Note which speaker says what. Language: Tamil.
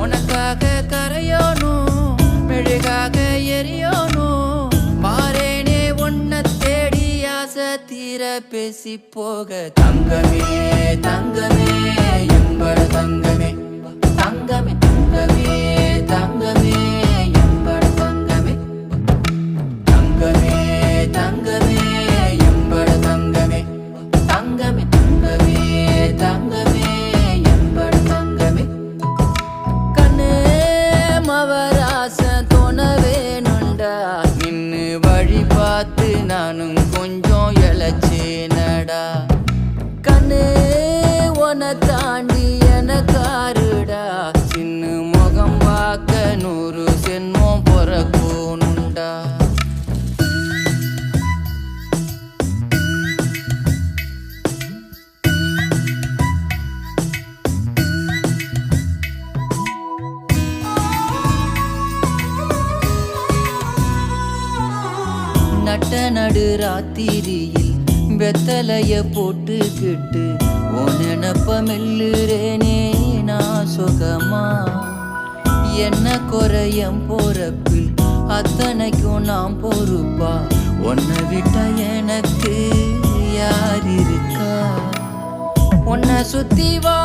Speaker 1: உனக்காக கரையோனும் மெழுகாக எரியோனும் மாறேனே உன்னை தேடி ஆசை தீர பேசி போக தங்கமே தங்கமே எம்பட தங்கமே தங்கமே தங்கமே தங்கமே எம்பட தங்கமே தங்கமே தங்கமே எம்பட தங்கமே தங்கமே தங்கமே தங்கமே எம்பட தங்கமே கண்ணே மவராசன் தோணவேனுண்டா நின்னு வழி பார்த்து நானும் கொஞ்சம் இழைச்சேனடா கண்ணே உன தாண்டி எனக்காருடா சின்ன முகம் பார்க்க 100 சென்மம் பொறக்கோனுண்டா நட்ட நடு ராத்திரியில் வெத்தலைய போட்டுக்கிட்டு உன் நினப்ப மெல்லுறேனே நான் சுகமா என்ன குறையம் போறப்பில் அத்தனைக்கும் நான் பொறுப்பா உன்னை விட்டா எனக்கு யார் இருக்கா உன்னை சுத்தி வா